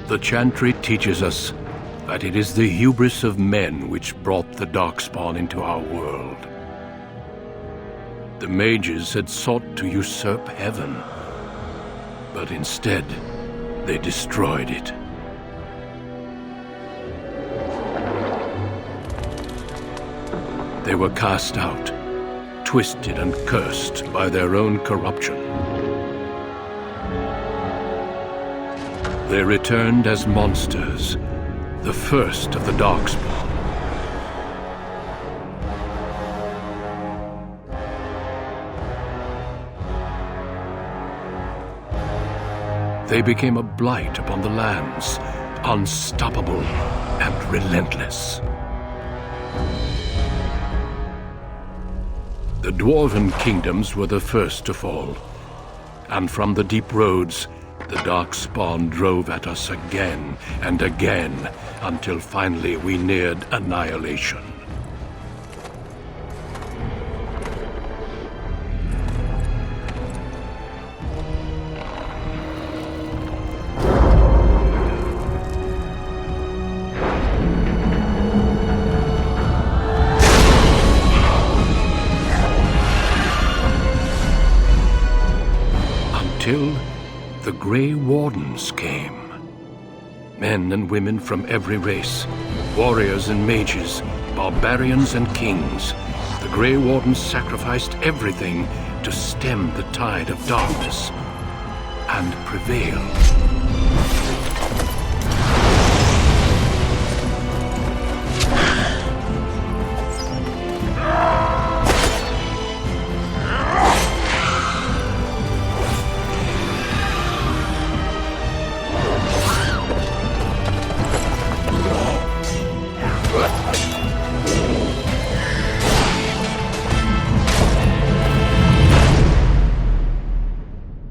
The Chantry teaches us that it is the hubris of men which brought the Darkspawn into our world. The mages had sought to usurp heaven, but instead, they destroyed it. They were cast out, twisted and cursed by their own corruption. They returned as monsters, the first of the Darkspawn. They became a blight upon the lands, unstoppable and relentless. The Dwarven kingdoms were the first to fall, and from the deep roads, the Darkspawn drove at us again and again, until finally we neared annihilation. Until the Grey Wardens came. Men and women from every race, warriors and mages, barbarians and kings. The Grey Wardens sacrificed everything to stem the tide of darkness and prevail.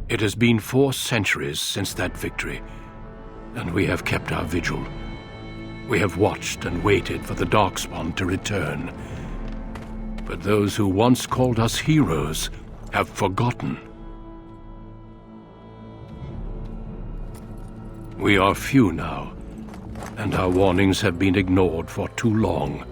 It has been 4 centuries since that victory, and we have kept our vigil. We have watched and waited for the Darkspawn to return. But those who once called us heroes have forgotten. We are few now, and our warnings have been ignored for too long.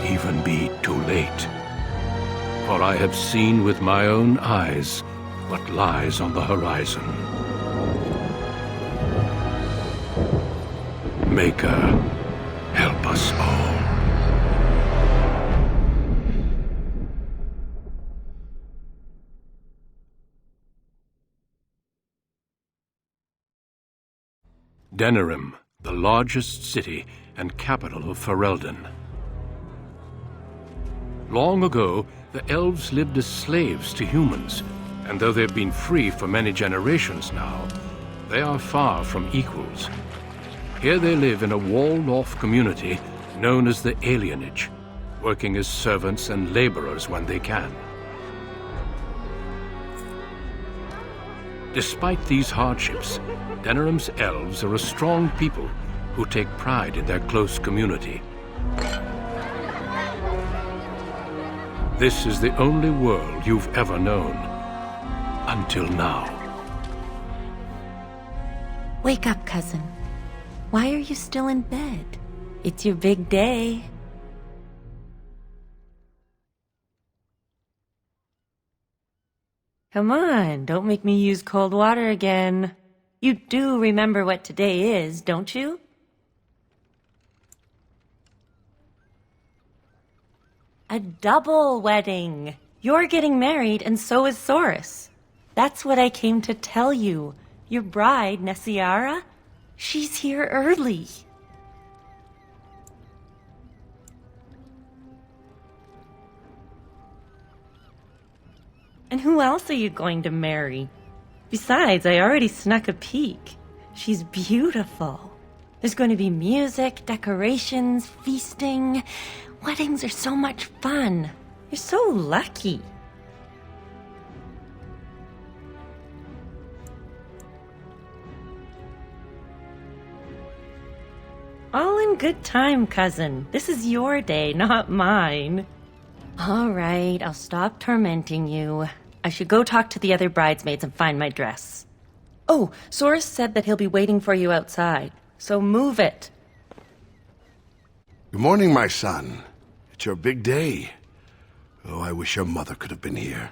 Even be too late. For I have seen with my own eyes what lies on the horizon. Maker, help us all. Denerim, the largest city and capital of Ferelden. Long ago, the elves lived as slaves to humans, and though they've been free for many generations now, they are far from equals. Here they live in a walled-off community known as the Alienage, working as servants and laborers when they can. Despite these hardships, Denerim's elves are a strong people who take pride in their close community. This is the only world you've ever known. Until now. Wake up, cousin. Why are you still in bed? It's your big day. Come on, don't make me use cold water again. You do remember what today is, don't you? A double wedding. You're getting married, and so is Thoris. That's what I came to tell you. Your bride, Nessiara, she's here early. And who else are you going to marry? Besides, I already snuck a peek. She's beautiful. There's going to be music, decorations, feasting. Weddings are so much fun. You're so lucky. All in good time, cousin. This is your day, not mine. All right, I'll stop tormenting you. I should go talk to the other bridesmaids and find my dress. Oh, Soros said that he'll be waiting for you outside, so move it. Good morning, my son. It's your big day. Oh, I wish your mother could have been here.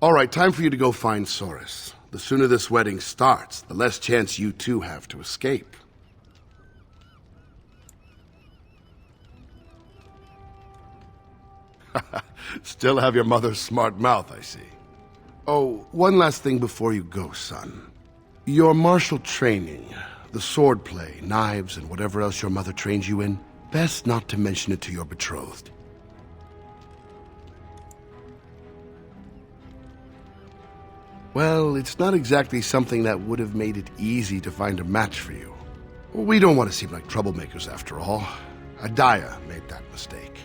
All right, time for you to go find Soros. The sooner this wedding starts, the less chance you two have to escape. Still have your mother's smart mouth, I see. Oh, one last thing before you go, son. Your martial training, the swordplay, knives, and whatever else your mother trains you in, best not to mention it to your betrothed. Well, it's not exactly something that would have made it easy to find a match for you. We don't want to seem like troublemakers after all. Adaya made that mistake.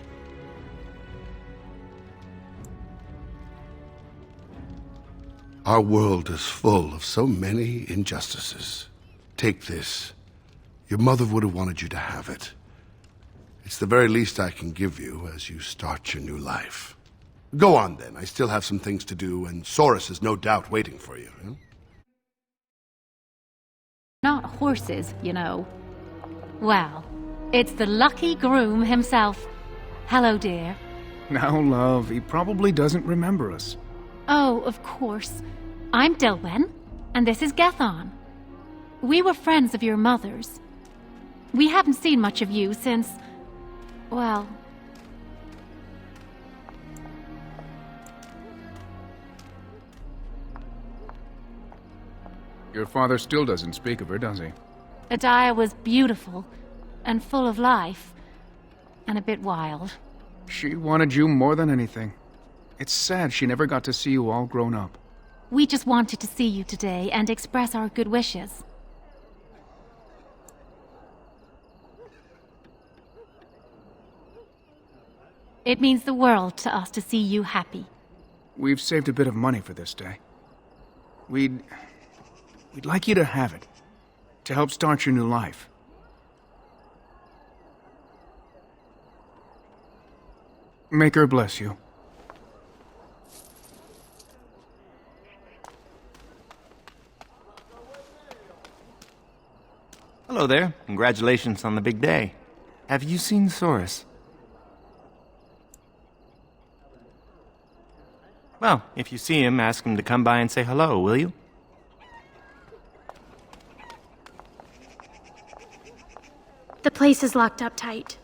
Our world is full of so many injustices. Take this. Your mother would have wanted you to have it. It's the very least I can give you as you start your new life. Go on then, I still have some things to do, and Soros is no doubt waiting for you. Huh? Not horses, you know. Well, it's the lucky groom himself. Hello, dear. Now, love, he probably doesn't remember us. Oh, of course. I'm Dilwyn, and this is Gethon. We were friends of your mother's. We haven't seen much of you since... well... Your father still doesn't speak of her, does he? Adaya was beautiful, and full of life, and a bit wild. She wanted you more than anything. It's sad she never got to see you all grown up. We just wanted to see you today and express our good wishes. It means the world to us to see you happy. We've saved a bit of money for this day. We'd like you to have it, to help start your new life. Make her bless you. Hello there. Congratulations on the big day. Have you seen Soros? Well, if you see him, ask him to come by and say hello, will you? The place is locked up tight.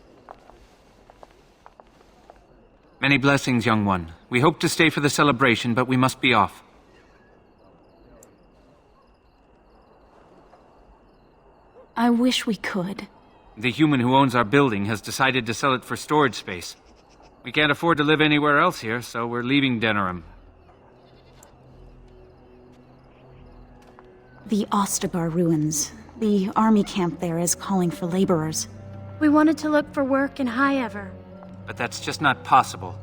Many blessings, young one. We hope to stay for the celebration, but we must be off. I wish we could. The human who owns our building has decided to sell it for storage space. We can't afford to live anywhere else here, so we're leaving Denerim. The Ostagar ruins. The army camp there is calling for laborers. We wanted to look for work in High Ever. But that's just not possible.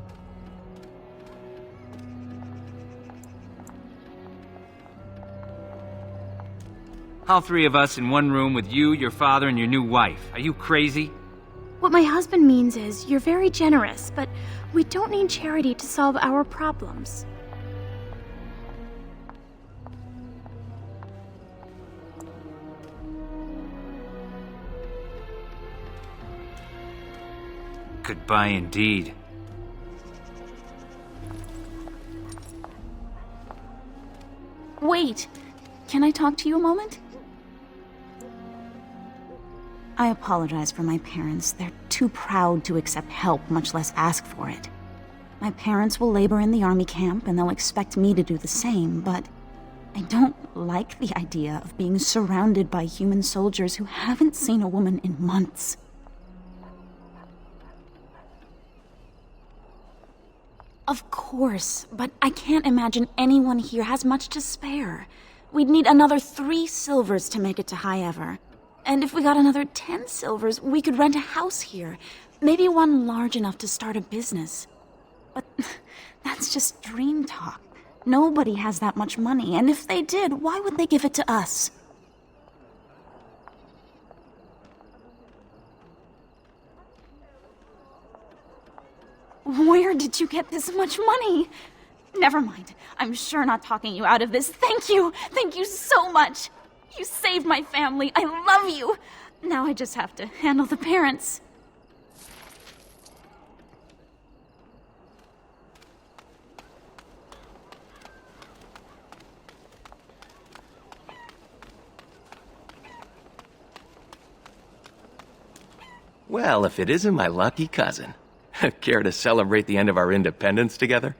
All three of us in one room with you, your father, and your new wife. Are you crazy? What my husband means is, you're very generous, but we don't need charity to solve our problems. Goodbye indeed. Wait! Can I talk to you a moment? I apologize for my parents. They're too proud to accept help, much less ask for it. My parents will labor in the army camp, and they'll expect me to do the same, but I don't like the idea of being surrounded by human soldiers who haven't seen a woman in months. Of course, but I can't imagine anyone here has much to spare. We'd need another 3 silvers to make it to High Ever. And if we got another 10 silvers, we could rent a house here. Maybe one large enough to start a business. But that's just dream talk. Nobody has that much money, and if they did, why would they give it to us? Where did you get this much money? Never mind. I'm sure not talking you out of this. Thank you. Thank you so much. You saved my family. I love you. Now I just have to handle the parents. Well, if it isn't my lucky cousin. Care to celebrate the end of our independence together?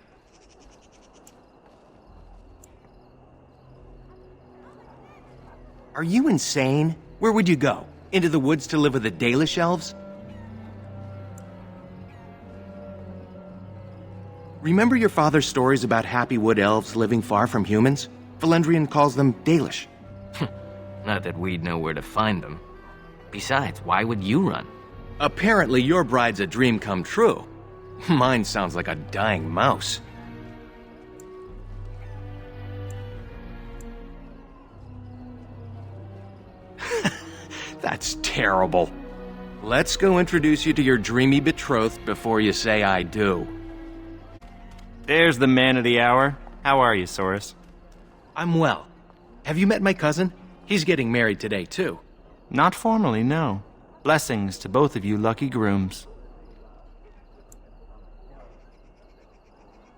Are you insane? Where would you go? Into the woods to live with the Dalish elves? Remember your father's stories about happy wood elves living far from humans? Valendrian calls them Dalish. Not that we'd know where to find them. Besides, why would you run? Apparently your bride's a dream come true. Mine sounds like a dying mouse. That's terrible. Let's go introduce you to your dreamy betrothed before you say I do. There's the man of the hour. How are you, Soris? I'm well. Have you met my cousin? He's getting married today, too. Not formally, no. Blessings to both of you lucky grooms.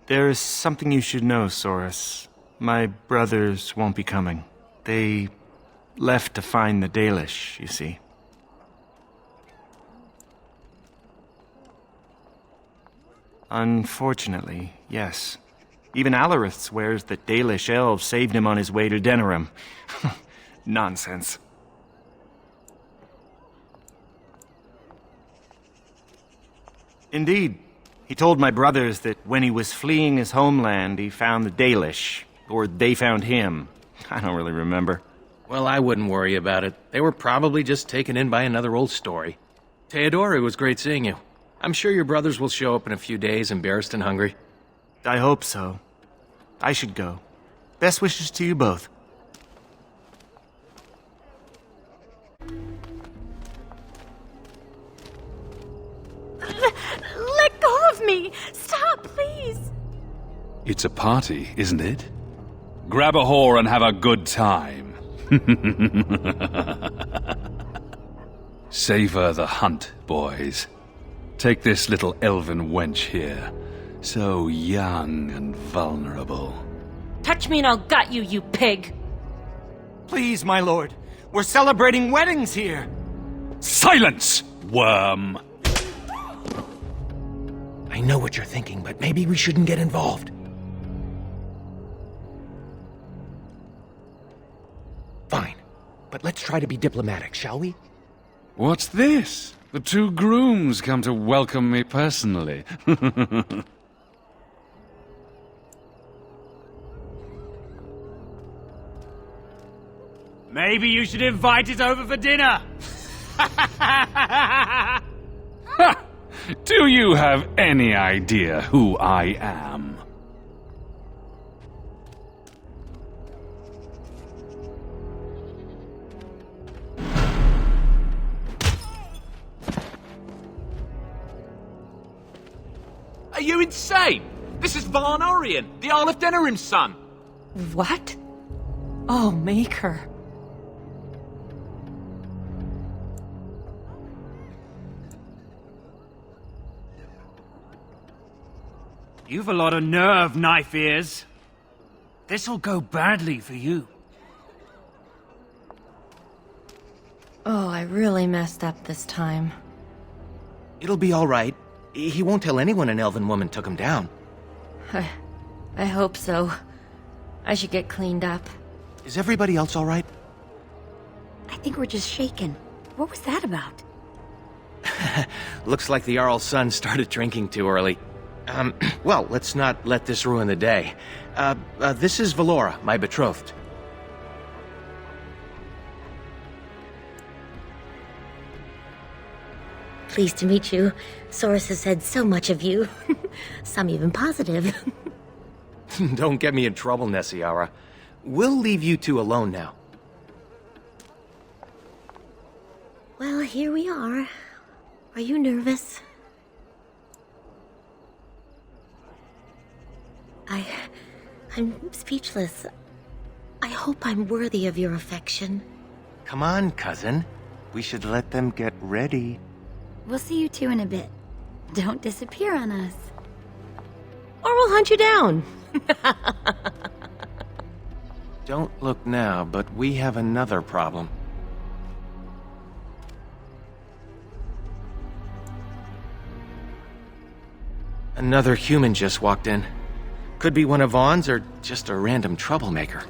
There is something you should know, Soris. My brothers won't be coming. They left to find the Dalish, you see. Unfortunately, yes. Even Alarith swears that Dalish elves saved him on his way to Denerim. Nonsense. Indeed. He told my brothers that when he was fleeing his homeland, he found the Dalish. Or they found him. I don't really remember. Well, I wouldn't worry about it. They were probably just taken in by another old story. Theodore, it was great seeing you. I'm sure your brothers will show up in a few days, embarrassed and hungry. I hope so. I should go. Best wishes to you both. Let go of me! Stop, please! It's a party, isn't it? Grab a whore and have a good time. Savor the hunt, boys. Take this little elven wench here. So young and vulnerable. Touch me and I'll gut you, you pig! Please, my lord. We're celebrating weddings here. Silence, worm! I know what you're thinking, but maybe we shouldn't get involved. Fine, but let's try to be diplomatic, shall we? What's this? The two grooms come to welcome me personally. Maybe you should invite us over for dinner. Do you have any idea who I am? Are you insane? This is Varn Orien, the Earl of Denerim's son. What? Oh, Maker. You've a lot of nerve, knife ears. This'll go badly for you. Oh, I really messed up this time. It'll be all right. He won't tell anyone an elven woman took him down. I hope so. I should get cleaned up. Is everybody else all right? I think we're just shaken. What was that about? Looks like the Jarl's son started drinking too early. Well, let's not let this ruin the day. This is Valora, my betrothed. Pleased to meet you. Soris has said so much of you. Some even positive. Don't get me in trouble, Nessiara. We'll leave you two alone now. Well, here we are. Are you nervous? I'm speechless. I hope I'm worthy of your affection. Come on, cousin. We should let them get ready. We'll see you two in a bit. Don't disappear on us. Or we'll hunt you down. Don't look now, but we have another problem. Another human just walked in. Could be one of Vaughn's or just a random troublemaker.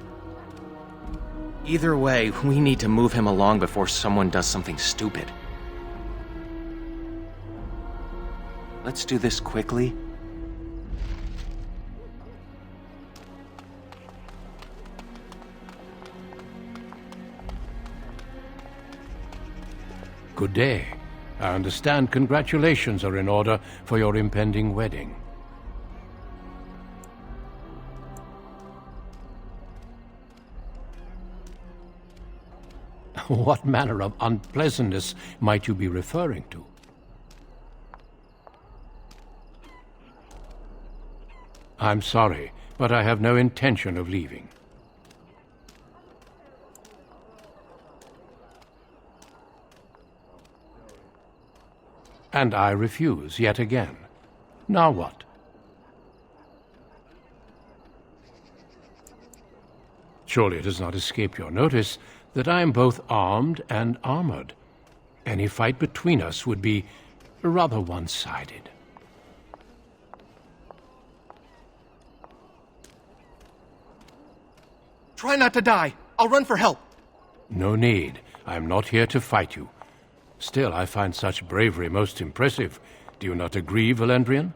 Either way, we need to move him along before someone does something stupid. Let's do this quickly. Good day. I understand congratulations are in order for your impending wedding. What manner of unpleasantness might you be referring to? I'm sorry, but I have no intention of leaving. And I refuse yet again. Now what? Surely it does not escape your notice that I am both armed and armored. Any fight between us would be rather one-sided. Try not to die. I'll run for help. No need. I am not here to fight you. Still, I find such bravery most impressive. Do you not agree, Valendrian?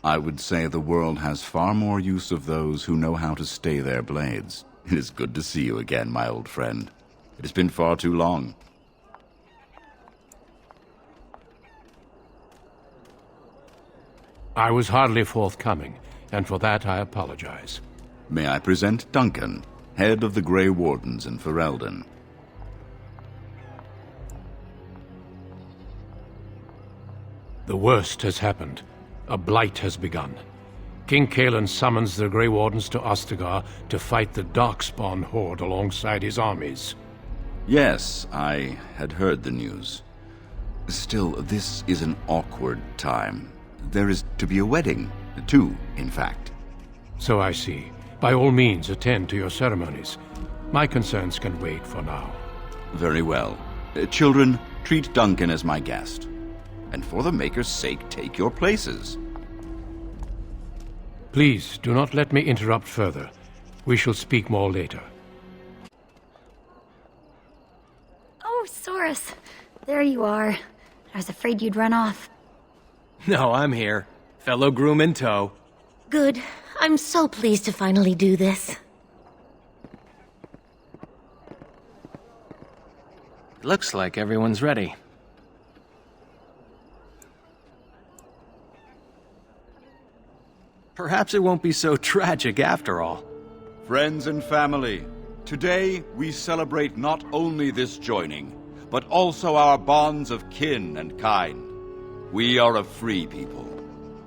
I would say the world has far more use of those who know how to stay their blades. It is good to see you again, my old friend. It has been far too long. I was hardly forthcoming, and for that I apologize. May I present Duncan, head of the Grey Wardens in Ferelden. The worst has happened. A blight has begun. King Kieran summons the Grey Wardens to Ostagar to fight the Darkspawn horde alongside his armies. Yes, I had heard the news. Still, this is an awkward time. There is to be a wedding. Two, in fact. So I see. By all means, attend to your ceremonies. My concerns can wait for now. Very well. Children, treat Duncan as my guest. And for the Maker's sake, take your places. Please, do not let me interrupt further. We shall speak more later. Oh, Soros. There you are. I was afraid you'd run off. No, I'm here. Fellow groom in tow. Good. I'm so pleased to finally do this. Looks like everyone's ready. Perhaps it won't be so tragic after all. Friends and family, today we celebrate not only this joining, but also our bonds of kin and kind. We are a free people,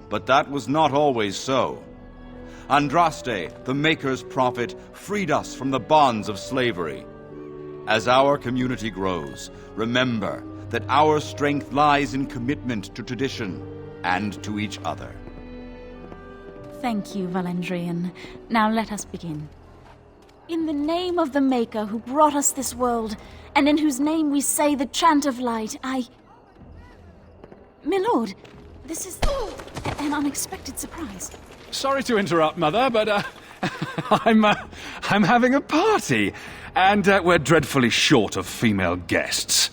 but that was not always so. Andraste, the Maker's prophet, freed us from the bonds of slavery. As our community grows, remember that our strength lies in commitment to tradition and to each other. Thank you, Valendrian. Now let us begin. In the name of the Maker who brought us this world, and in whose name we say the chant of light, Milord, this is an unexpected surprise. Sorry to interrupt, Mother, but I'm having a party, and we're dreadfully short of female guests.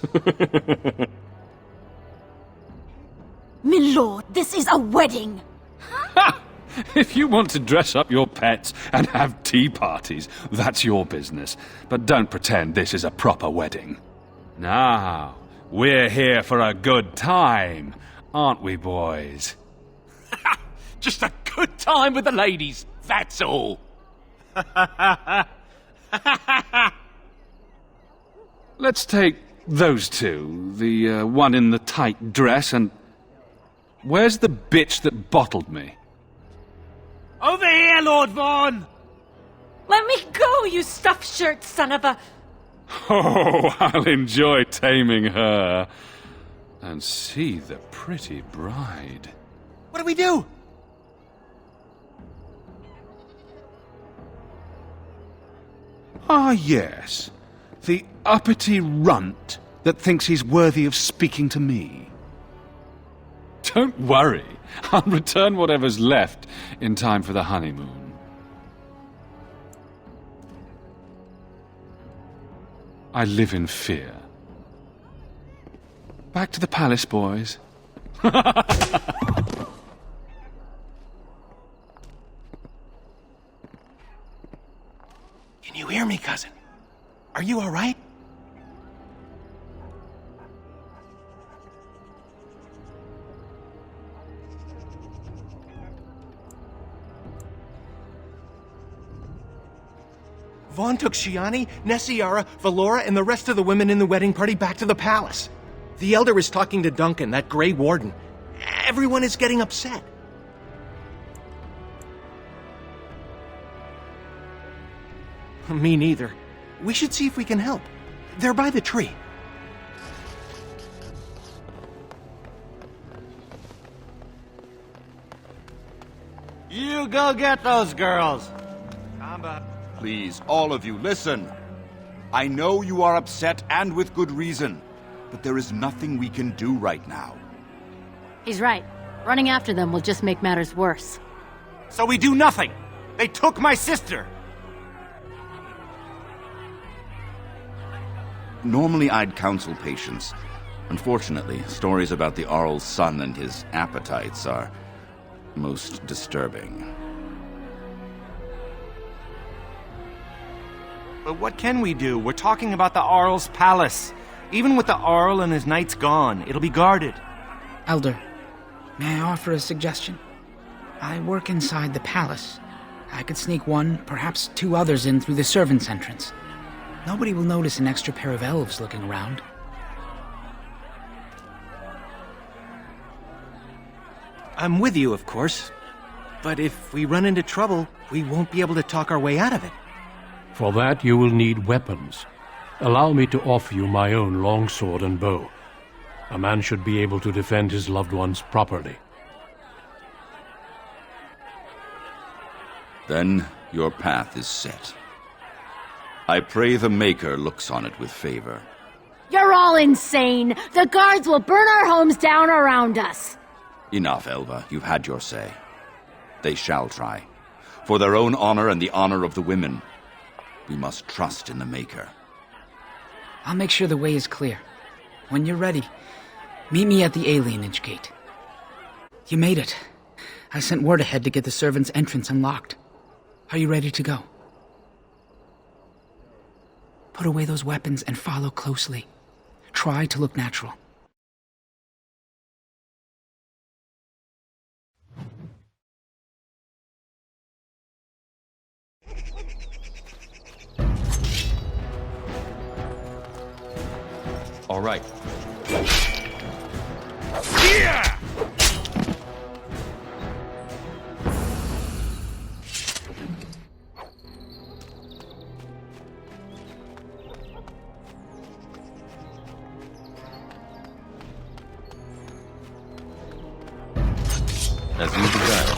Milord, this is a wedding! If you want to dress up your pets and have tea parties, that's your business. But don't pretend this is a proper wedding. Now, we're here for a good time, aren't we, boys? Just a good time with the ladies, that's all. Let's take those two. The one in the tight dress and... Where's the bitch that bottled me? Over here, Lord Vaughn! Let me go, you stuffed shirt son of a... Oh, I'll enjoy taming her. And see the pretty bride. What do we do? Ah, yes. The uppity runt that thinks he's worthy of speaking to me. Don't worry. I'll return whatever's left in time for the honeymoon. I live in fear. Back to the palace, boys. Can you hear me, cousin? Are you all right? Vaughn took Shiani, Nessiara, Valora, and the rest of the women in the wedding party back to the palace. The Elder is talking to Duncan, that Grey Warden. Everyone is getting upset. Me neither. We should see if we can help. They're by the tree. You go get those girls. Please, all of you, listen. I know you are upset, and with good reason. But there is nothing we can do right now. He's right. Running after them will just make matters worse. So we do nothing. They took my sister. Normally I'd counsel patience. Unfortunately, stories about the Arl's son and his appetites are most disturbing. But what can we do? We're talking about the Arl's palace. Even with the Arl and his knights gone, it'll be guarded. Elder, may I offer a suggestion? I work inside the palace. I could sneak one, perhaps two others in through the servants' entrance. Nobody will notice an extra pair of elves looking around. I'm with you, of course. But if we run into trouble, we won't be able to talk our way out of it. For that, you will need weapons. Allow me to offer you my own longsword and bow. A man should be able to defend his loved ones properly. Then your path is set. I pray the Maker looks on it with favor. You're all insane! The guards will burn our homes down around us! Enough, Elva. You've had your say. They shall try. For their own honor and the honor of the women, we must trust in the Maker. I'll make sure the way is clear. When you're ready, meet me at the alienage gate. You made it. I sent word ahead to get the servants' entrance unlocked. Are you ready to go? Put away those weapons and follow closely. Try to look natural. All right. Yeah! As you desire.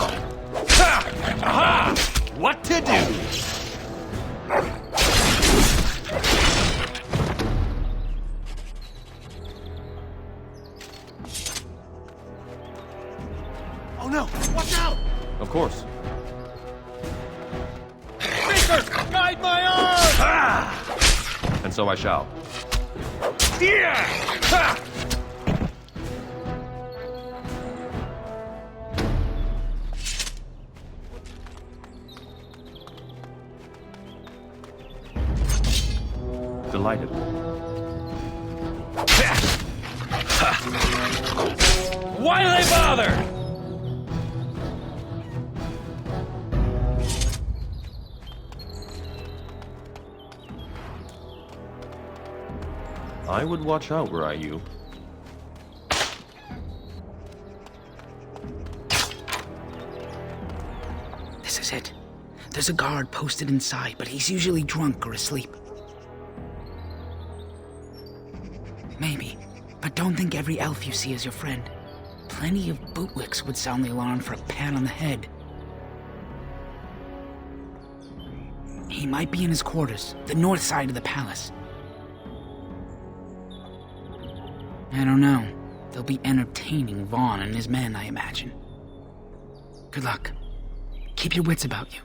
What to do? Oh no! Watch out! Of course. Maker, guide my arm! And so I shall. Yeah! Ha! Delighted. Why do they bother? I would watch out were I you. This is it. There's a guard posted inside, but he's usually drunk or asleep. Maybe, but don't think every elf you see is your friend. Plenty of bootlicks would sound the alarm for a pat on the head. He might be in his quarters, the north side of the palace. I don't know. They'll be entertaining Vaughn and his men, I imagine. Good luck. Keep your wits about you.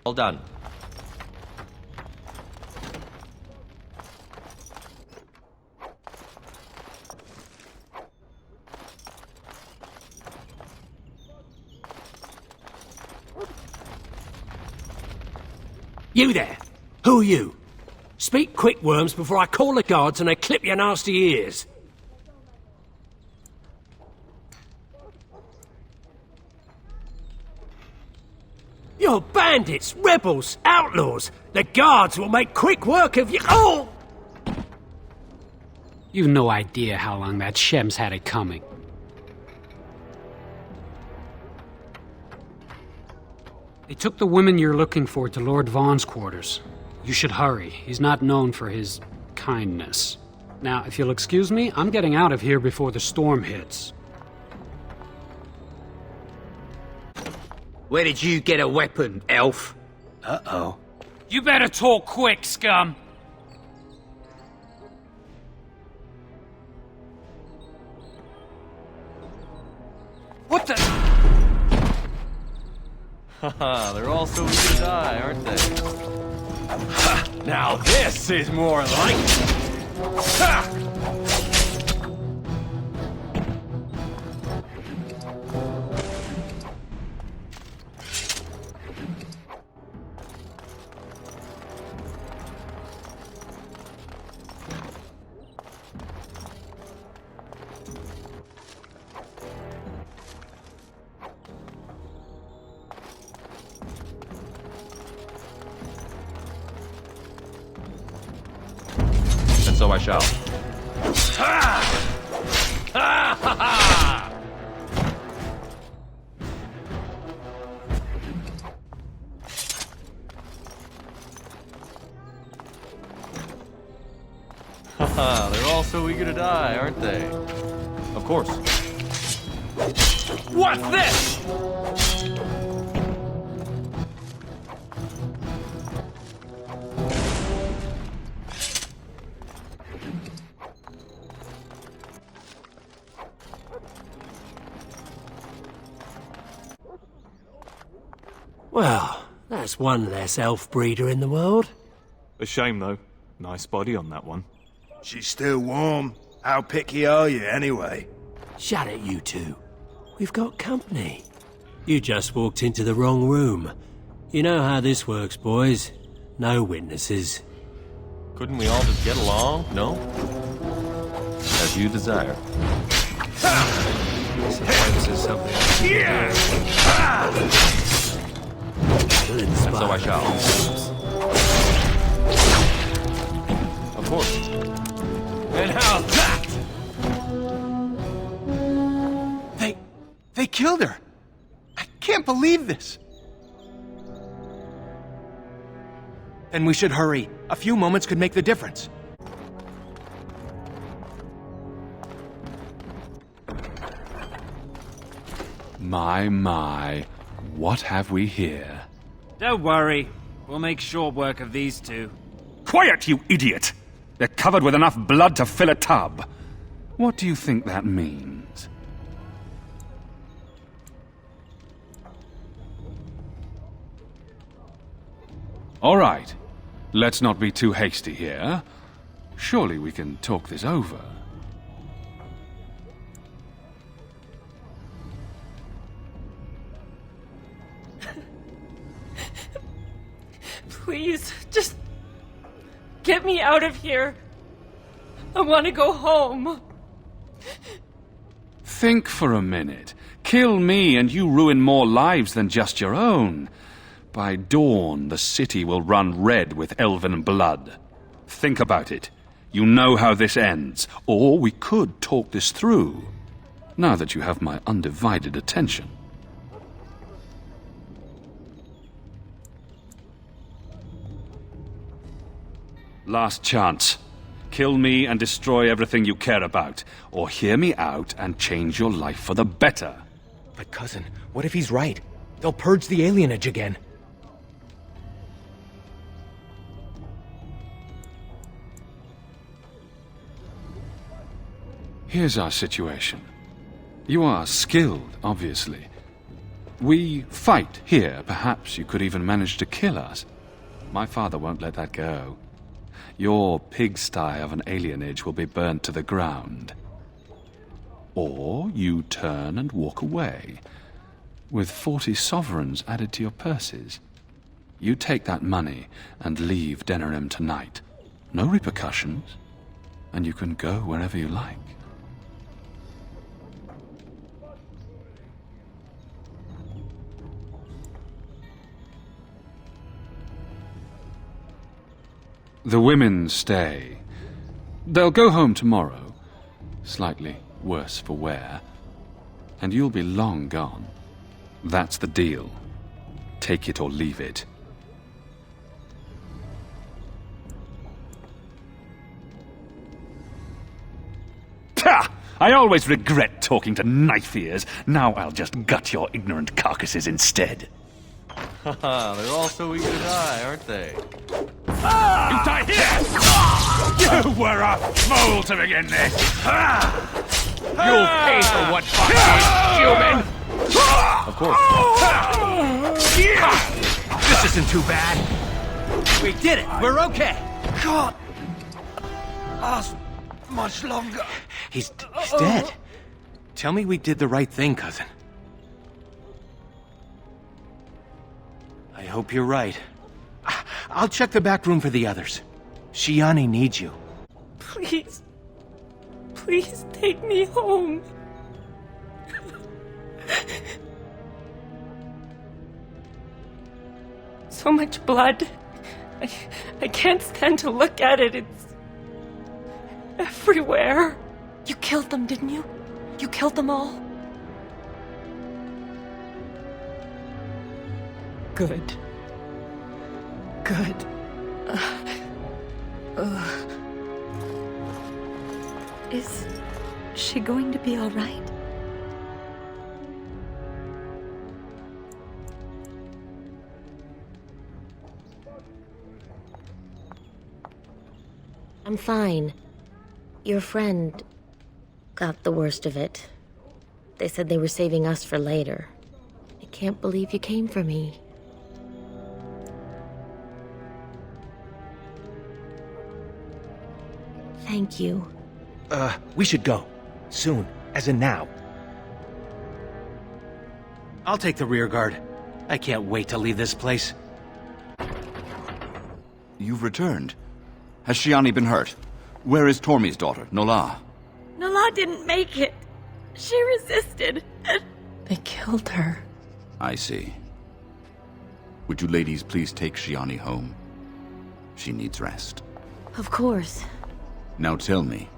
All done. You there! Who are you? Speak quick, worms, before I call the guards and they clip your nasty ears. You're bandits, rebels, outlaws. The guards will make quick work of you. Oh! You've no idea how long that Shem's had it coming. They took the women you're looking for to Lord Vaughn's quarters. You should hurry. He's not known for his kindness. Now, if you'll excuse me, I'm getting out of here before the storm hits. Where did you get a weapon, elf? Uh-oh. You better talk quick, scum! What the... Haha, they're all so eager to die, aren't they? Now this is more like... Ha! So I shall. Ha! Ha ha ha! Haha, they're all so eager to die, aren't they? Of course. What's this? Well, that's one less elf breeder in the world. A shame, though. Nice body on that one. She's still warm. How picky are you, anyway? Shut it, you two. We've got company. You just walked into the wrong room. You know how this works, boys. No witnesses. Couldn't we all just get along, no? As you desire. Suppose there's something else you can do. And so I shall. Of course. And how's that? They killed her! I can't believe this! Then we should hurry. A few moments could make the difference. My, what have we here? Don't worry. We'll make short work of these two. Quiet, you idiot! They're covered with enough blood to fill a tub. What do you think that means? All right. Let's not be too hasty here. Surely we can talk this over. Please, just get me out of here. I want to go home. Think for a minute. Kill me and you ruin more lives than just your own. By dawn, the city will run red with elven blood. Think about it. You know how this ends. Or we could talk this through. Now that you have my undivided attention. Last chance. Kill me and destroy everything you care about. Or hear me out and change your life for the better. But cousin, what if he's right? They'll purge the alienage again. Here's our situation. You are skilled, obviously. We fight here. Perhaps you could even manage to kill us. My father won't let that go. Your pigsty of an alienage will be burnt to the ground. Or you turn and walk away, with 40 sovereigns added to your purses. You take that money and leave Denerim tonight. No repercussions, and you can go wherever you like. The women stay. They'll go home tomorrow, slightly worse for wear, and you'll be long gone. That's the deal. Take it or leave it. Pah! I always regret talking to knife ears. Now I'll just gut your ignorant carcasses instead. Haha, they're all so eager to die, aren't they? You die here! You were a fool to begin this! You'll pay for what fucking human! Of course. This isn't too bad. We did it. We're okay. Can't last much longer. He's dead. Tell me we did the right thing, cousin. I hope you're right. I'll check the back room for the others. Shiani needs you. Please. Please take me home. So much blood. I can't stand to look at it. It's everywhere. You killed them, didn't you? You killed them all? Good. Good. Is she going to be all right? I'm fine. Your friend got the worst of it. They said they were saving us for later. I can't believe you came for me. Thank you. We should go. Soon. As in now. I'll take the rear guard. I can't wait to leave this place. You've returned. Has Shiani been hurt? Where is Tormi's daughter, Nola? Nola didn't make it. She resisted. They killed her. I see. Would you ladies please take Shiani home? She needs rest. Of course. Now tell me,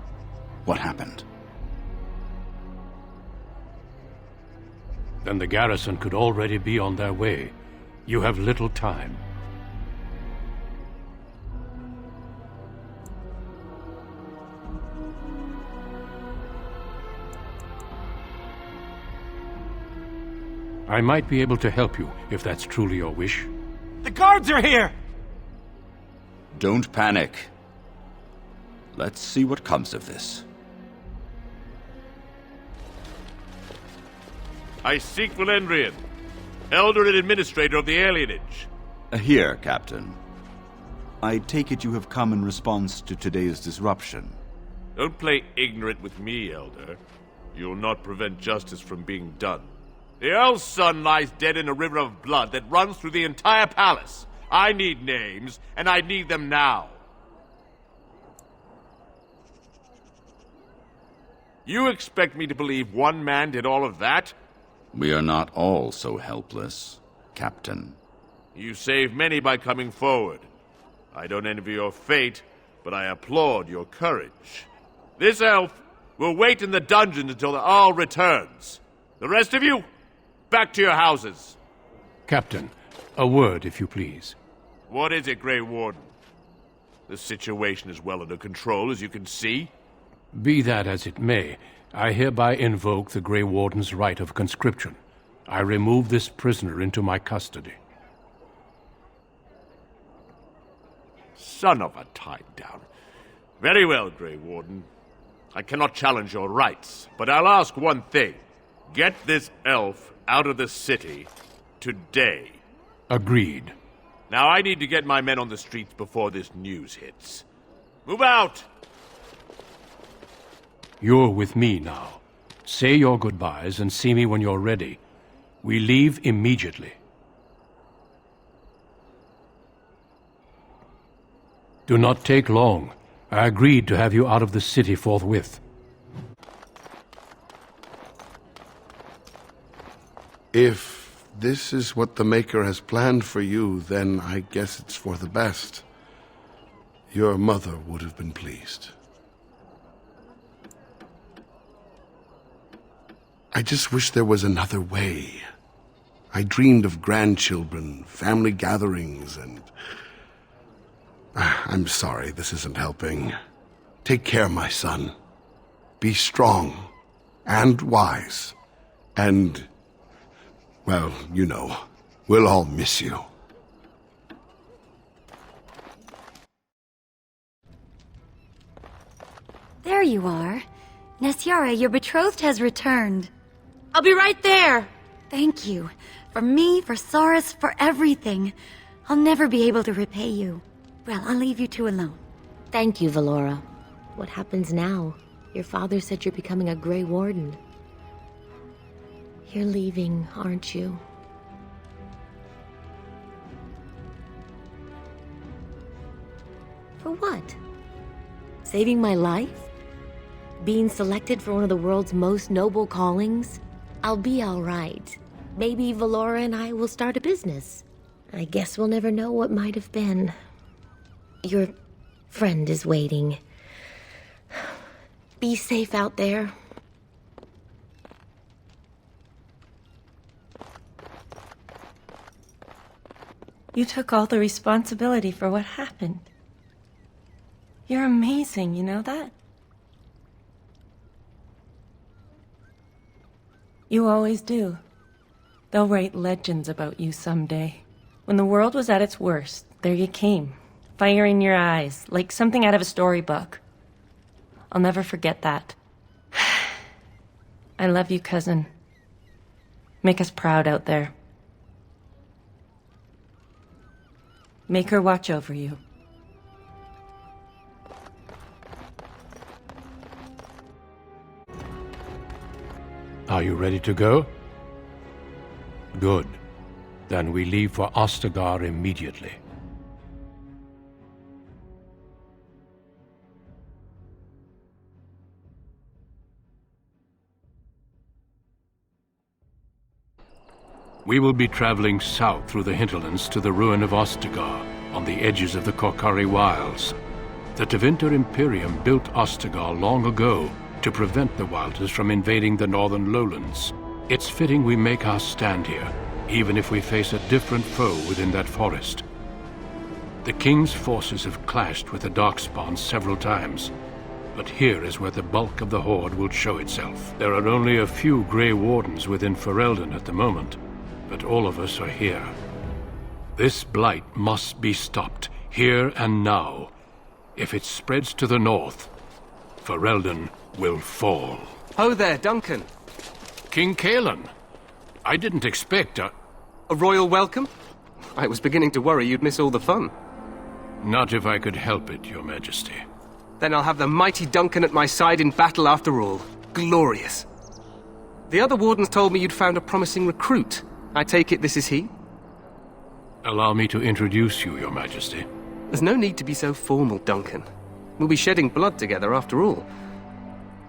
what happened? Then the garrison could already be on their way. You have little time. I might be able to help you, if that's truly your wish. The guards are here! Don't panic. Let's see what comes of this. I seek Valendrian, Elder and Administrator of the Alienage. Here, Captain. I take it you have come in response to today's disruption. Don't play ignorant with me, Elder. You'll not prevent justice from being done. The Earl's son lies dead in a river of blood that runs through the entire palace. I need names, and I need them now. You expect me to believe one man did all of that? We are not all so helpless, Captain. You saved many by coming forward. I don't envy your fate, but I applaud your courage. This elf will wait in the dungeon until the Jarl returns. The rest of you, back to your houses. Captain, a word, if you please. What is it, Grey Warden? The situation is well under control, as you can see. Be that as it may, I hereby invoke the Grey Warden's right of conscription. I remove this prisoner into my custody. Son of a tie-down. Very well, Grey Warden. I cannot challenge your rights, but I'll ask one thing. Get this elf out of the city today. Agreed. Now I need to get my men on the streets before this news hits. Move out! You're with me now. Say your goodbyes and see me when you're ready. We leave immediately. Do not take long. I agreed to have you out of the city forthwith. If this is what the Maker has planned for you, then I guess it's for the best. Your mother would have been pleased. I just wish there was another way. I dreamed of grandchildren, family gatherings, and... I'm sorry, this isn't helping. Take care, my son. Be strong and wise. And, well, you know, we'll all miss you. There you are. Nesciara, your betrothed has returned. I'll be right there. Thank you. For me, for Saurus, for everything. I'll never be able to repay you. Well, I'll leave you two alone. Thank you, Valora. What happens now? Your father said you're becoming a Grey Warden. You're leaving, aren't you? For what? Saving my life? Being selected for one of the world's most noble callings? I'll be all right. Maybe Valora and I will start a business. I guess we'll never know what might have been. Your friend is waiting. Be safe out there. You took all the responsibility for what happened. You're amazing, you know that? You always do. They'll write legends about you someday. When the world was at its worst, there you came. Fire in your eyes, like something out of a storybook. I'll never forget that. I love you, cousin. Make us proud out there. Make her watch over you. Are you ready to go? Good. Then we leave for Ostagar immediately. We will be traveling south through the hinterlands to the ruin of Ostagar, on the edges of the Korkari Wilds. The Tevinter Imperium built Ostagar long ago to prevent the Wilders from invading the northern lowlands. It's fitting we make our stand here, even if we face a different foe within that forest. The King's forces have clashed with the Darkspawn several times, but here is where the bulk of the Horde will show itself. There are only a few Grey Wardens within Ferelden at the moment, but all of us are here. This blight must be stopped, here and now. If it spreads to the north, Ferelden will fall. Ho there, Duncan. King Kieran. I didn't expect a royal welcome? I was beginning to worry you'd miss all the fun. Not if I could help it, Your Majesty. Then I'll have the mighty Duncan at my side in battle after all. Glorious. The other wardens told me you'd found a promising recruit. I take it this is he? Allow me to introduce you, Your Majesty. There's no need to be so formal, Duncan. We'll be shedding blood together after all.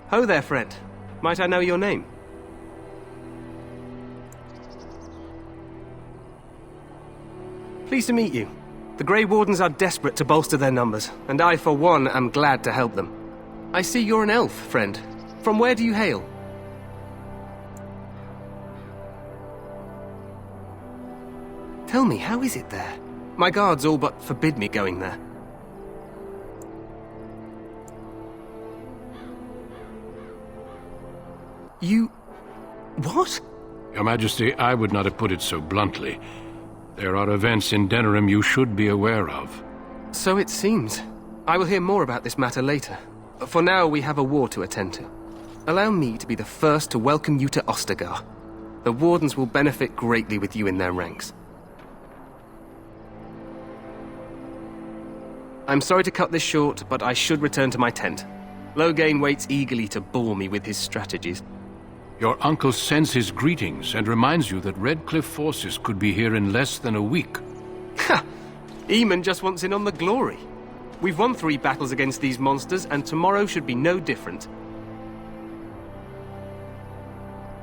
Ho there, friend. Might I know your name? Pleased to meet you. The Grey Wardens are desperate to bolster their numbers, and I, for one, am glad to help them. I see you're an elf, friend. From where do you hail? Tell me, how is it there? My guards all but forbid me going there. You... what? Your Majesty, I would not have put it so bluntly. There are events in Denerim you should be aware of. So it seems. I will hear more about this matter later. For now, we have a war to attend to. Allow me to be the first to welcome you to Ostagar. The Wardens will benefit greatly with you in their ranks. I'm sorry to cut this short, but I should return to my tent. Loghain waits eagerly to bore me with his strategies. Your uncle sends his greetings and reminds you that Redcliffe forces could be here in less than a week. Ha! Eamon just wants in on the glory. We've won 3 battles against these monsters, and tomorrow should be no different.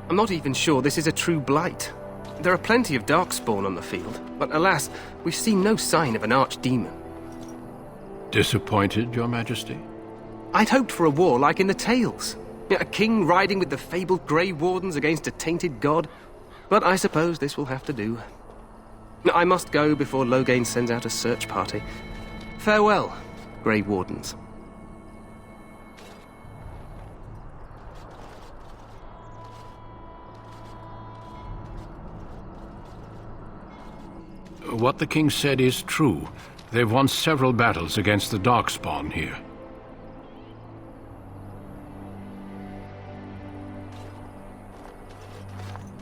I'm not even sure this is a true blight. There are plenty of darkspawn on the field, but alas, we've seen no sign of an archdemon. Disappointed, Your Majesty? I'd hoped for a war like in the tales. A king riding with the fabled Grey Wardens against a tainted god. But I suppose this will have to do. I must go before Loghain sends out a search party. Farewell, Grey Wardens. What the king said is true. They've won several battles against the Darkspawn here.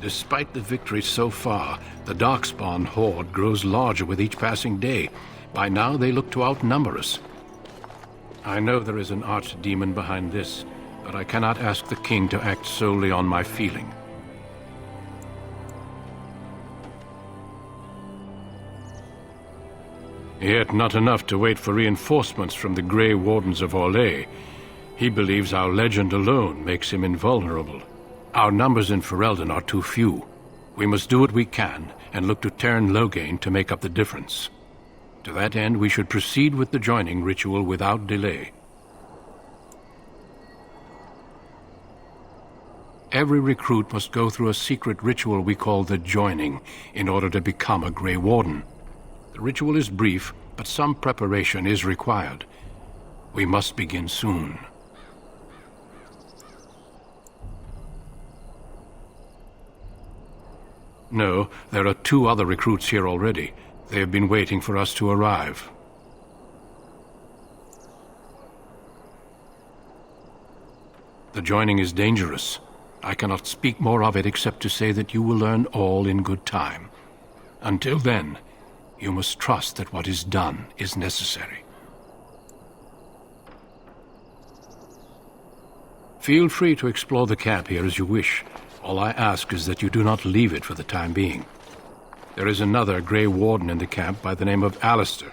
Despite the victory so far, the Darkspawn horde grows larger with each passing day. By now, they look to outnumber us. I know there is an archdemon behind this, but I cannot ask the king to act solely on my feeling. Yet not enough to wait for reinforcements from the Grey Wardens of Orlais. He believes our legend alone makes him invulnerable. Our numbers in Ferelden are too few. We must do what we can and look to Teyrn Loghain to make up the difference. To that end, we should proceed with the joining ritual without delay. Every recruit must go through a secret ritual we call the joining in order to become a Grey Warden. The ritual is brief, but some preparation is required. We must begin soon. No, there are 2 other recruits here already. They have been waiting for us to arrive. The joining is dangerous. I cannot speak more of it except to say that you will learn all in good time. Until then, you must trust that what is done is necessary. Feel free to explore the camp here as you wish. All I ask is that you do not leave it for the time being. There is another Grey Warden in the camp by the name of Alistair.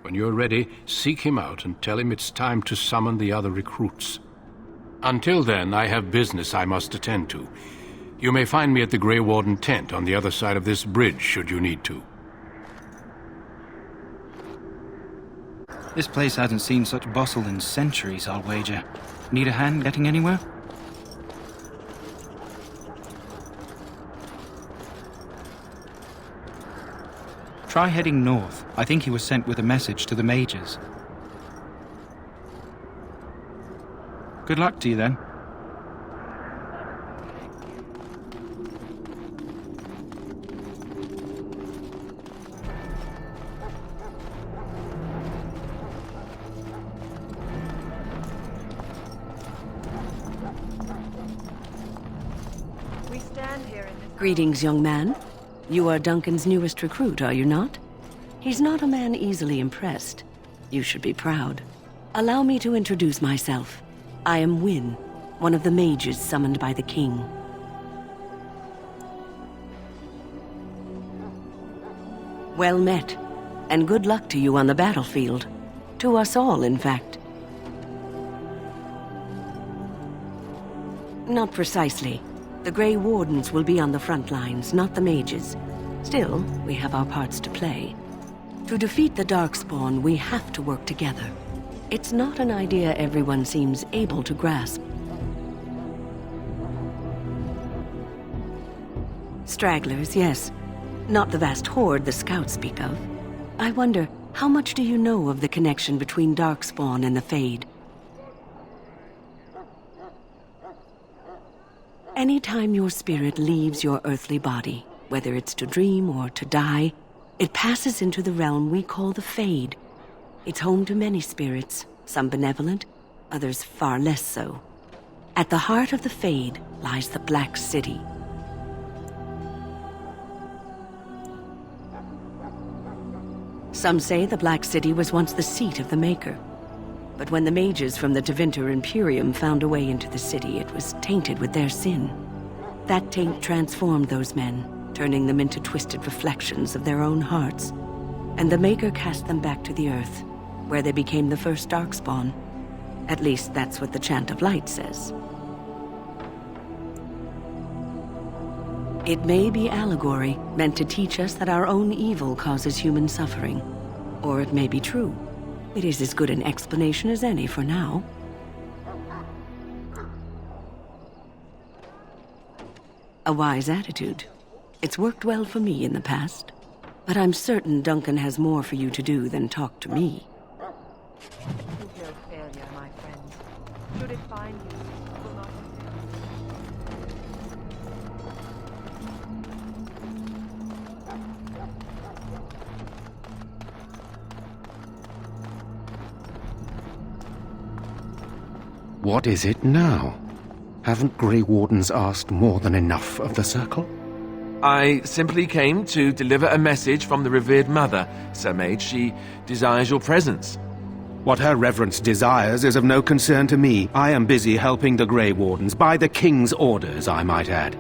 When you're ready, seek him out and tell him it's time to summon the other recruits. Until then, I have business I must attend to. You may find me at the Grey Warden tent on the other side of this bridge, should you need to. This place hasn't seen such bustle in centuries, I'll wager. Need a hand getting anywhere? Try heading north. I think he was sent with a message to the mages. Good luck to you then. Greetings, young man. You are Duncan's newest recruit, are you not? He's not a man easily impressed. You should be proud. Allow me to introduce myself. I am Wyn, one of the mages summoned by the king. Well met, and good luck to you on the battlefield. To us all, in fact. Not precisely. The Grey Wardens will be on the front lines, not the mages. Still, we have our parts to play. To defeat the Darkspawn, we have to work together. It's not an idea everyone seems able to grasp. Stragglers, yes. Not the vast horde the scouts speak of. I wonder, how much do you know of the connection between Darkspawn and the Fade? Anytime your spirit leaves your earthly body, whether it's to dream or to die, it passes into the realm we call the Fade. It's home to many spirits, some benevolent, others far less so. At the heart of the Fade lies the Black City. Some say the Black City was once the seat of the Maker. But when the mages from the Tevinter Imperium found a way into the city, it was tainted with their sin. That taint transformed those men, turning them into twisted reflections of their own hearts. And the Maker cast them back to the Earth, where they became the first Darkspawn. At least that's what the Chant of Light says. It may be allegory, meant to teach us that our own evil causes human suffering. Or it may be true. It is as good an explanation as any for now. A wise attitude. It's worked well for me in the past. But I'm certain Duncan has more for you to do than talk to me. Failure, my friend. Should it find you, it will not What is it now? Haven't Grey Wardens asked more than enough of the Circle? I simply came to deliver a message from the revered mother, Sir Mage. She desires your presence. What her reverence desires is of no concern to me. I am busy helping the Grey Wardens, by the King's orders, I might add.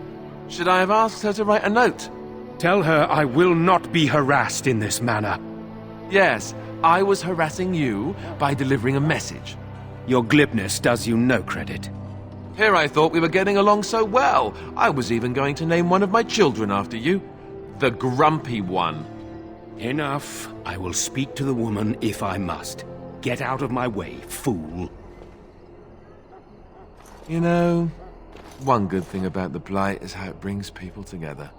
Should I have asked her to write a note? Tell her I will not be harassed in this manner. Yes, I was harassing you by delivering a message. Your glibness does you no credit. Here I thought we were getting along so well. I was even going to name one of my children after you. The Grumpy One. Enough. I will speak to the woman if I must. Get out of my way, fool. You know, one good thing about the Blight is how it brings people together.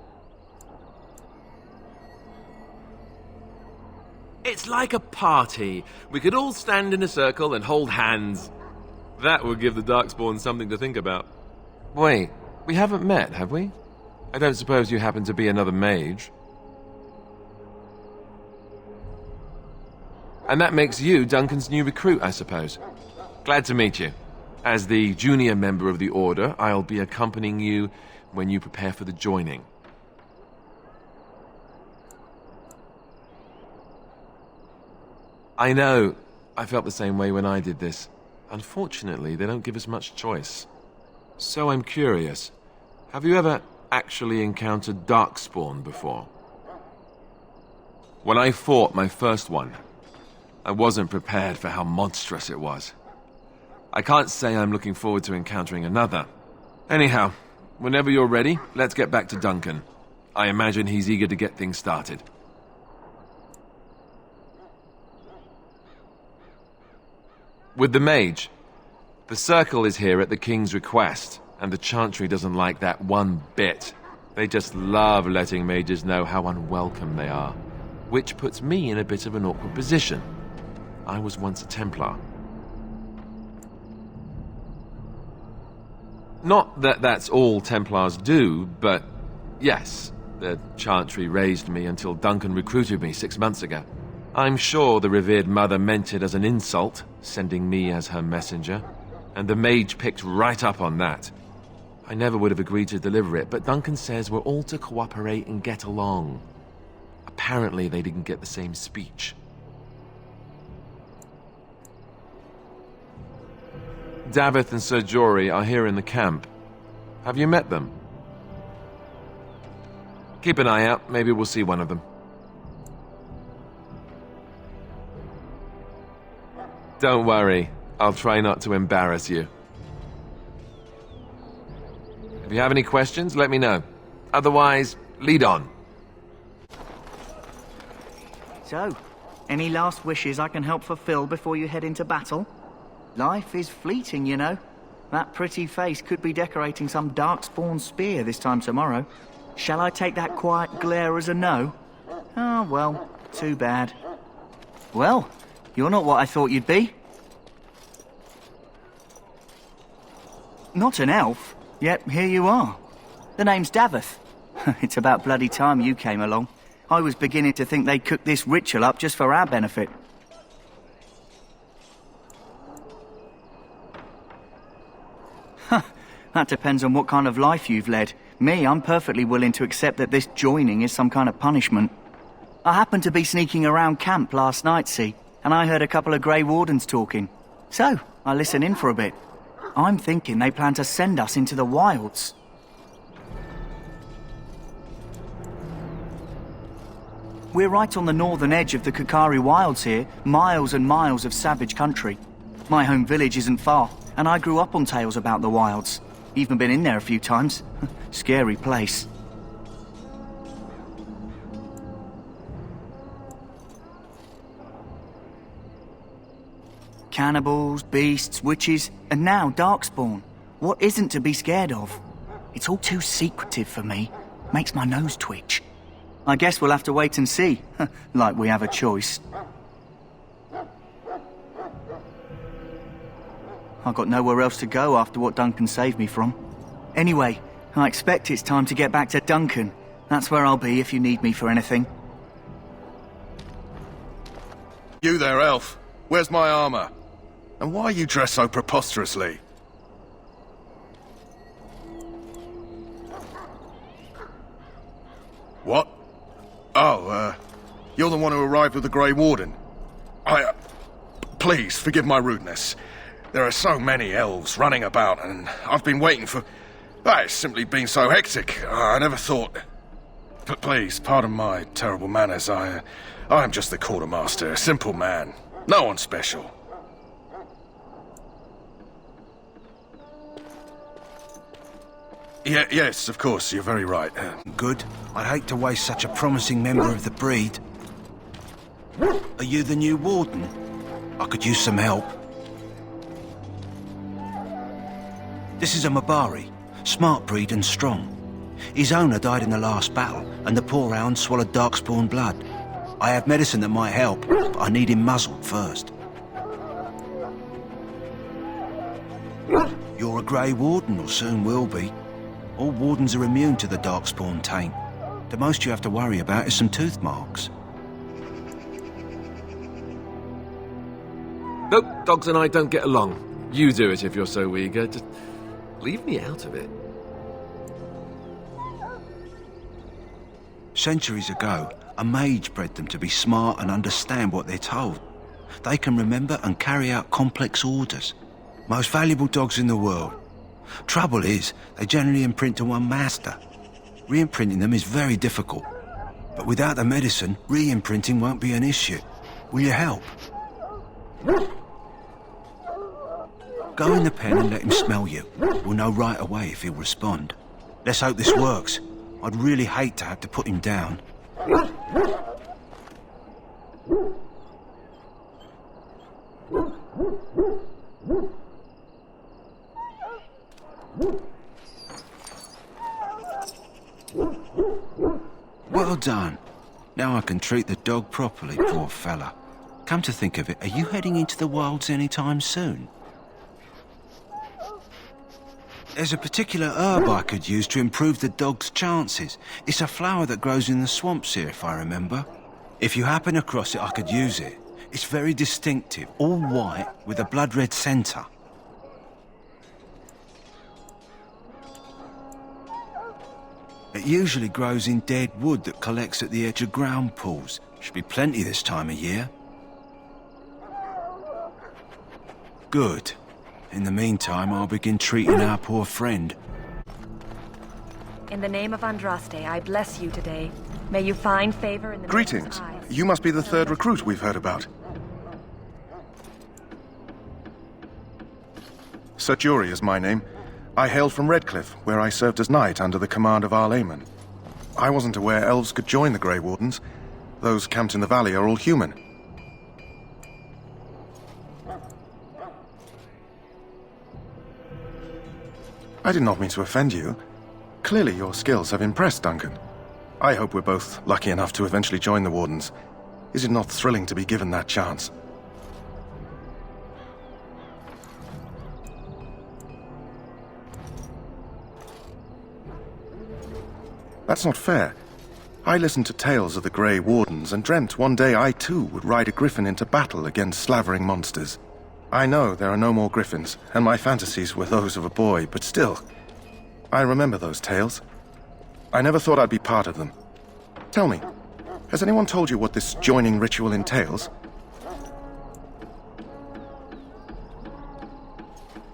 It's like a party. We could all stand in a circle and hold hands. That would give the Darkspawn something to think about. Wait, we haven't met, have we? I don't suppose you happen to be another mage. And that makes you Duncan's new recruit, I suppose. Glad to meet you. As the junior member of the Order, I'll be accompanying you when you prepare for the joining. I know. I felt the same way when I did this. Unfortunately, they don't give us much choice. So I'm curious. Have you ever actually encountered Darkspawn before? When I fought my first one, I wasn't prepared for how monstrous it was. I can't say I'm looking forward to encountering another. Anyhow, whenever you're ready, let's get back to Duncan. I imagine he's eager to get things started. With the mage, the Circle is here at the King's request, and the Chantry doesn't like that one bit. They just love letting mages know how unwelcome they are, which puts me in a bit of an awkward position. I was once a Templar. Not that that's all Templars do, but yes, the Chantry raised me until Duncan recruited me 6 months ago. I'm sure the revered mother meant it as an insult, sending me as her messenger, and the mage picked right up on that. I never would have agreed to deliver it, but Duncan says we're all to cooperate and get along. Apparently they didn't get the same speech. Davith and Sir Jory are here in the camp. Have you met them? Keep an eye out, maybe we'll see one of them. Don't worry, I'll try not to embarrass you. If you have any questions, let me know. Otherwise, lead on. So, any last wishes I can help fulfill before you head into battle? Life is fleeting, you know. That pretty face could be decorating some darkspawn spear this time tomorrow. Shall I take that quiet glare as a no? Oh, well, too bad. Well, you're not what I thought you'd be. Not an elf, yet here you are. The name's Davith. It's about bloody time you came along. I was beginning to think they'd cooked this ritual up just for our benefit. That depends on what kind of life you've led. Me, I'm perfectly willing to accept that this joining is some kind of punishment. I happened to be sneaking around camp last night, see, and I heard a couple of Grey Wardens talking. So, I listened in for a bit. I'm thinking they plan to send us into the wilds. We're right on the northern edge of the Kakari Wilds here, miles and miles of savage country. My home village isn't far, and I grew up on tales about the wilds. Even been in there a few times. Scary place. Cannibals, beasts, witches, and now darkspawn. What isn't to be scared of? It's all too secretive for me. Makes my nose twitch. I guess we'll have to wait and see. Like we have a choice. I've got nowhere else to go after what Duncan saved me from. Anyway, I expect it's time to get back to Duncan. That's where I'll be if you need me for anything. You there, elf. Where's my armor? And why are you dressed so preposterously? What? Oh, you're the one who arrived with the Grey Warden. Please, forgive my rudeness. There are so many elves running about, and I've been waiting for... It's simply been so hectic. I never thought... But please, pardon my terrible manners. I am just the quartermaster, a simple man. No one special. Yes, of course, you're very right. Good. I'd hate to waste such a promising member of the breed. Are you the new warden? I could use some help. This is a Mabari, smart breed and strong. His owner died in the last battle, and the poor hound swallowed darkspawn blood. I have medicine that might help, but I need him muzzled first. You're a Grey Warden, or soon will be. All wardens are immune to the darkspawn taint. The most you have to worry about is some tooth marks. Nope, dogs and I don't get along. You do it if you're so eager. Just leave me out of it. Centuries ago, a mage bred them to be smart and understand what they're told. They can remember and carry out complex orders. Most valuable dogs in the world. Trouble is, they generally imprint to one master. Re-imprinting them is very difficult. But without the medicine, re-imprinting won't be an issue. Will you help? Go in the pen and let him smell you. We'll know right away if he'll respond. Let's hope this works. I'd really hate to have to put him down. Well done. Now I can treat the dog properly, poor fella. Come to think of it, are you heading into the wilds anytime soon? There's a particular herb I could use to improve the dog's chances. It's a flower that grows in the swamps here, if I remember. If you happen across it, I could use it. It's very distinctive, all white with a blood-red centre. It usually grows in dead wood that collects at the edge of ground pools. Should be plenty this time of year. Good. In the meantime, I'll begin treating our poor friend. In the name of Andraste, I bless you today. May you find favor in the Greetings. eyes. You must be the third recruit we've heard about. Serjuri is my name. I hailed from Redcliffe, where I served as knight under the command of Lyin. I wasn't aware elves could join the Grey Wardens. Those camped in the valley are all human. I did not mean to offend you. Clearly your skills have impressed Duncan. I hope we're both lucky enough to eventually join the Wardens. Is it not thrilling to be given that chance? That's not fair. I listened to tales of the Grey Wardens and dreamt one day I too would ride a griffin into battle against slavering monsters. I know there are no more griffins, and my fantasies were those of a boy, but still, I remember those tales. I never thought I'd be part of them. Tell me, has anyone told you what this joining ritual entails?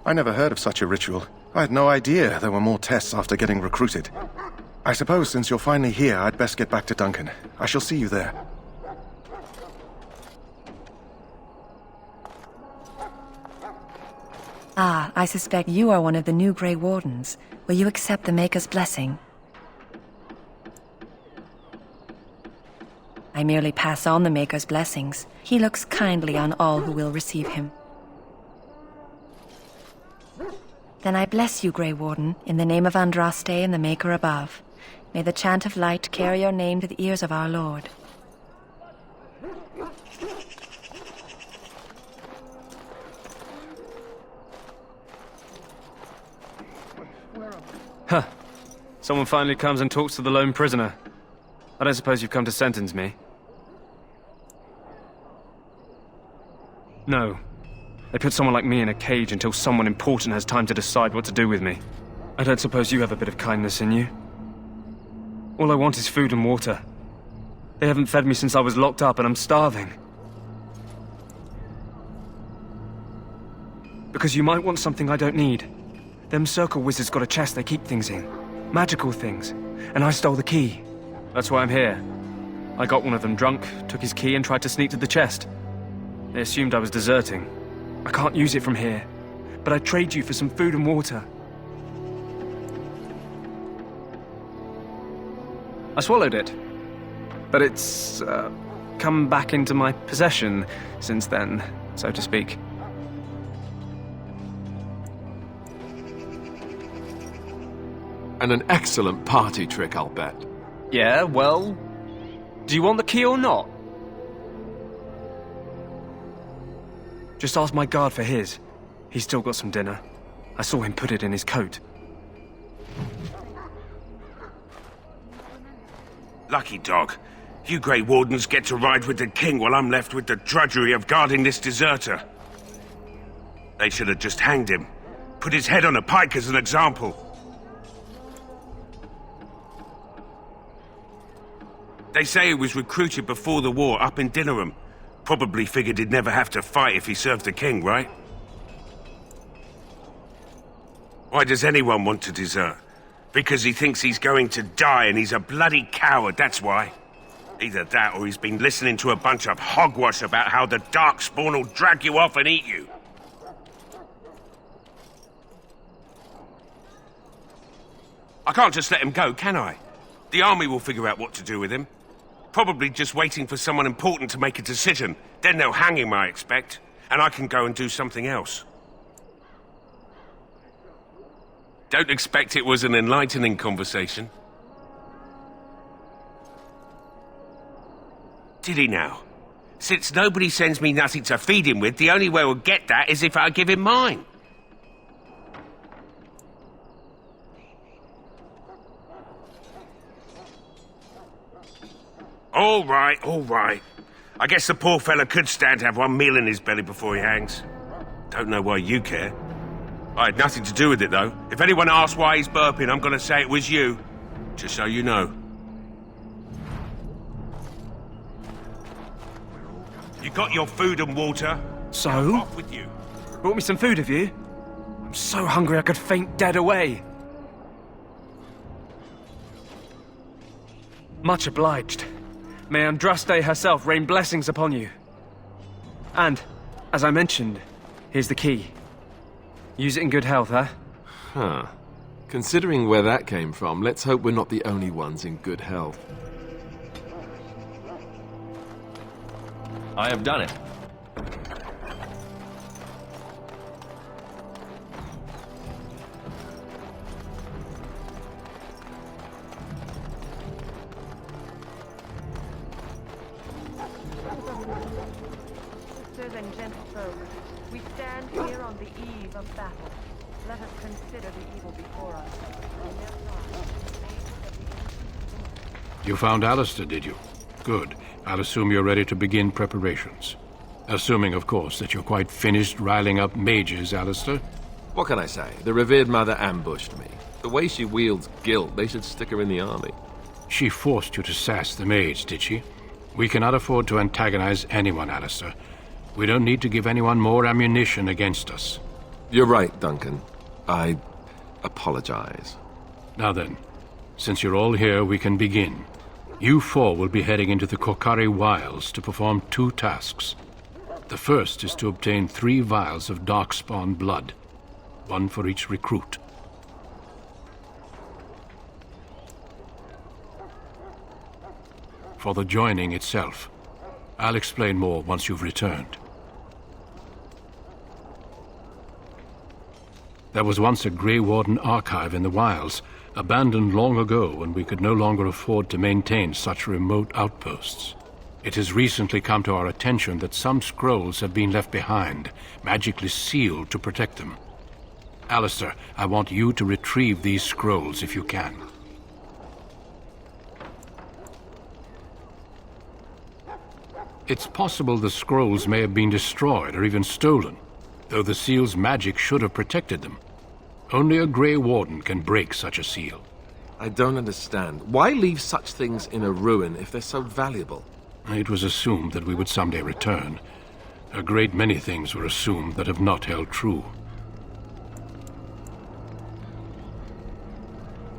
I never heard of such a ritual. I had no idea there were more tests after getting recruited. I suppose since you're finally here, I'd best get back to Duncan. I shall see you there. Ah, I suspect you are one of the new Grey Wardens. Will you accept the Maker's blessing? I merely pass on the Maker's blessings. He looks kindly on all who will receive him. Then I bless you, Grey Warden, in the name of Andraste and the Maker above. May the chant of light carry your name to the ears of our Lord. Huh. Someone finally comes and talks to the lone prisoner. I don't suppose you've come to sentence me? No. They put someone like me in a cage until someone important has time to decide what to do with me. I don't suppose you have a bit of kindness in you? All I want is food and water. They haven't fed me since I was locked up and I'm starving. Because you might want something I don't need. Them circle wizards got a chest they keep things in. Magical things. And I stole the key. That's why I'm here. I got one of them drunk, took his key and tried to sneak to the chest. They assumed I was deserting. I can't use it from here. But I'd trade you for some food and water. I swallowed it. But it's, come back into my possession since then, so to speak. And an excellent party trick, I'll bet. Yeah, well... Do you want the key or not? Just ask my guard for his. He's still got some dinner. I saw him put it in his coat. Lucky dog. You Grey Wardens get to ride with the king while I'm left with the drudgery of guarding this deserter. They should have just hanged him. Put his head on a pike as an example. They say he was recruited before the war up in Denerim. Probably figured he'd never have to fight if he served the king, right? Why does anyone want to desert? Because he thinks he's going to die and he's a bloody coward, that's why. Either that or he's been listening to a bunch of hogwash about how the Darkspawn will drag you off and eat you. I can't just let him go, can I? The army will figure out what to do with him. Probably just waiting for someone important to make a decision. Then they'll hang him, I expect. And I can go and do something else. Don't expect it was an enlightening conversation. Did he now? Since nobody sends me nothing to feed him with, the only way we'll get that is if I give him mine. All right, all right. I guess the poor fella could stand to have one meal in his belly before he hangs. Don't know why you care. I had nothing to do with it, though. If anyone asks why he's burping, I'm gonna say it was you. Just so you know. You got your food and water? So? Now off with you. Brought me some food, have you? I'm so hungry I could faint dead away. Much obliged. May Andraste herself rain blessings upon you. And, as I mentioned, here's the key. Use it in good health, huh? Huh. Considering where that came from, let's hope we're not the only ones in good health. I have done it. Sisters and gentlefolk, we stand here on the eve of battle. Let us consider the evil before us. You found Alistair, did you? Good. I'll assume you're ready to begin preparations. Assuming, of course, that you're quite finished riling up mages, Alistair. What can I say? The revered mother ambushed me. The way she wields guilt, they should stick her in the army. She forced you to sass the mage, did she? We cannot afford to antagonize anyone, Alistair. We don't need to give anyone more ammunition against us. You're right, Duncan. I apologize. Now then, since you're all here, we can begin. You four will be heading into the Korkari Wilds to perform 2 tasks. The first is to obtain 3 vials of Darkspawn blood, 1 for each recruit. For the joining itself, I'll explain more once you've returned. There was once a Grey Warden archive in the wilds, abandoned long ago when we could no longer afford to maintain such remote outposts. It has recently come to our attention that some scrolls have been left behind, magically sealed to protect them. Alistair, I want you to retrieve these scrolls if you can. It's possible the scrolls may have been destroyed or even stolen, though the seal's magic should have protected them. Only a Grey Warden can break such a seal. I don't understand. Why leave such things in a ruin if they're so valuable? It was assumed that we would someday return. A great many things were assumed that have not held true.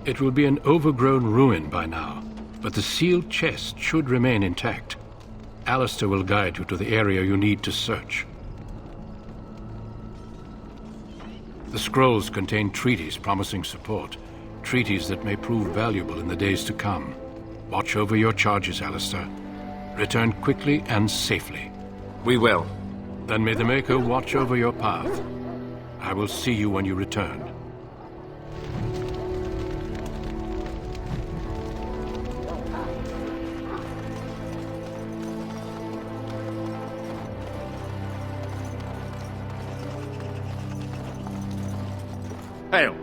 It will be an overgrown ruin by now, but the sealed chest should remain intact. Alistair will guide you to the area you need to search. The scrolls contain treaties promising support, treaties that may prove valuable in the days to come. Watch over your charges, Alistair. Return quickly and safely. We will. Then may the Maker watch over your path. I will see you when you return. Hail.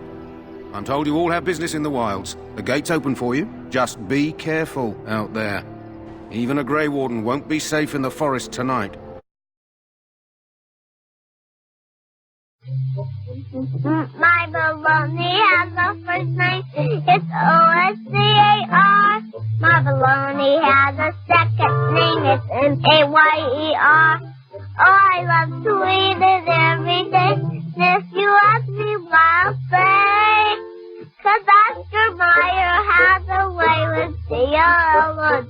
I'm told you all have business in the wilds. The gate's open for you. Just be careful out there. Even a Grey Warden won't be safe in the forest tonight. My baloney has a first name. It's O-S-C-A-R. My baloney has a second name. It's M-A-Y-E-R. Oh, I love to eat it every day. And if you ask me why, I'll say, 'cause Oscar Mayer has a way with the yellow